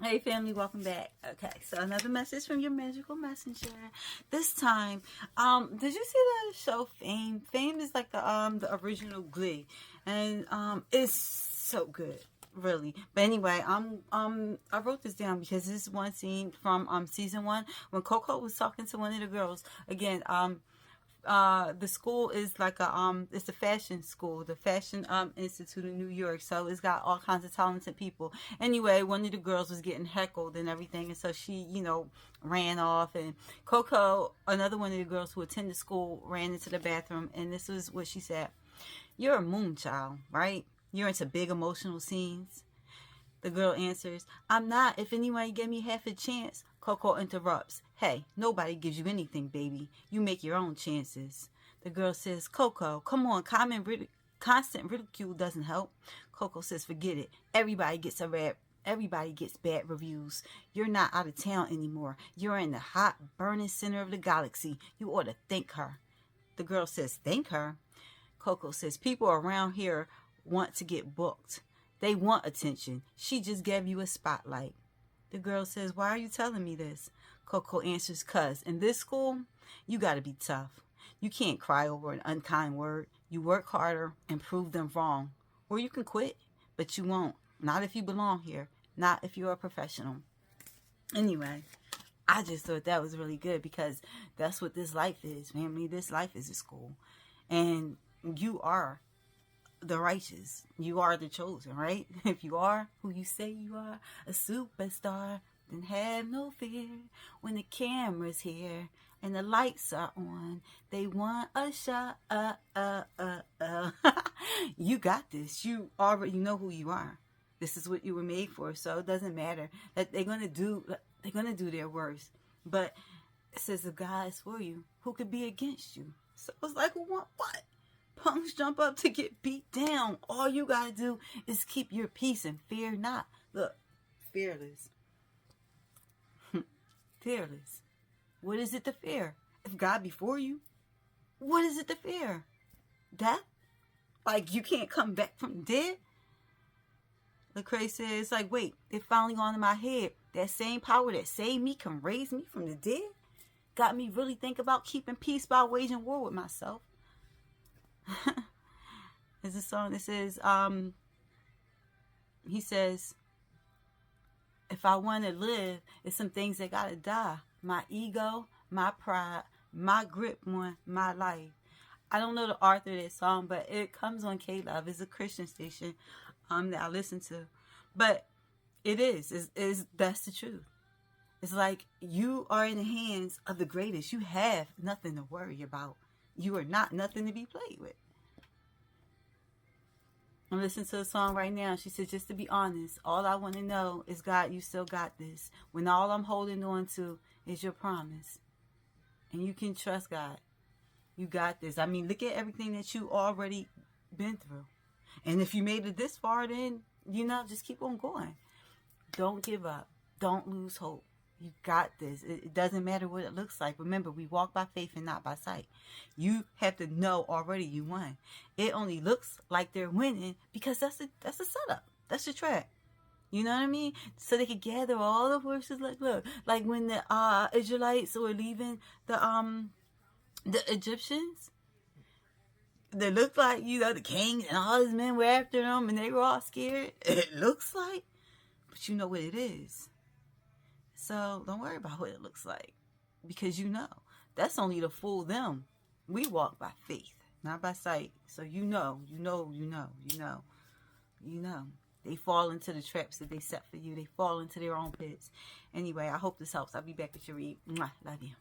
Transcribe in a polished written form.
Hey family, welcome back. Okay, so another message from your magical messenger. This time, did you see the show Fame? Fame is like the original Glee, and it's so good, really. But anyway, I wrote this down because this is one scene from season one when Coco was talking to one of the girls. Again, the school is like it's a fashion school, the fashion institute in New York, so it's got all kinds of talented people. Anyway, one of the girls was getting heckled and everything, and so she ran off, and Coco, another one of the girls who attended school, ran into the bathroom, and this was what she said: "You're a Moonchild, right? You're into big emotional scenes." The girl answers, "I'm not. If anyone gave me half a chance." Coco interrupts, "Hey, nobody gives you anything, baby. You make your own chances." The girl says, "Coco, come on, constant ridicule doesn't help." Coco says, "Forget it. Everybody gets a rap. Everybody gets bad reviews. You're not out of town anymore. You're in the hot, burning center of the galaxy. You ought to thank her." The girl says, "Thank her?" Coco says, "People around here want to get booked. They want attention. She just gave you a spotlight." The girl says, "Why are you telling me this?" Coco answers, "'Cause in this school, you gotta be tough. You can't cry over an unkind word. You work harder and prove them wrong. Or you can quit, but you won't. Not if you belong here. Not if you're a professional." Anyway, I just thought that was really good because that's what this life is, family. This life is a school. And you are the righteous. You are the chosen, right? If you are who you say you are, a superstar, then have no fear. When the camera's here and the lights are on, they want a shot. You got this. You already know who you are. This is what you were made for. So it doesn't matter that they're gonna do their worst. But it says if God is for you, who could be against you? So it's like, who want what? Punks jump up to get beat down. All you gotta do is keep your peace and fear not. Look, fearless. Fearless. What is it to fear? If God before you, what is it to fear? Death? Like you can't come back from dead? Lecrae says, like, wait, it finally gone in my head. That same power that saved me can raise me from the dead? Got me really think about keeping peace by waging war with myself. There's a song that says, he says, if I want to live, it's some things that gotta die. My ego, my pride, my grip on my life. I don't know the author of that song, but it comes on K-Love. It's a Christian station that I listen to. But it is that's the truth. It's like you are in the hands of the greatest. You have nothing to worry about. You are not nothing to be played with. I'm listening to a song right now. She said, just to be honest, all I want to know is, God, you still got this. When all I'm holding on to is your promise. And you can trust God. You got this. I mean, look at everything that you already been through. And if you made it this far, then, just keep on going. Don't give up. Don't lose hope. You got this. It doesn't matter what it looks like. Remember, we walk by faith and not by sight. You have to know already you won. It only looks like they're winning because that's a setup. That's the track. You know what I mean? So they could gather all the horses. Look, like when the Israelites were leaving the Egyptians, they looked like the king and all his men were after them, and they were all scared. It looks like, but you know what it is. So don't worry about what it looks like because that's only to fool them. We walk by faith, not by sight. So you know. They fall into the traps that they set for you. They fall into their own pits. Anyway, I hope this helps. I'll be back with your read. Mwah, love you.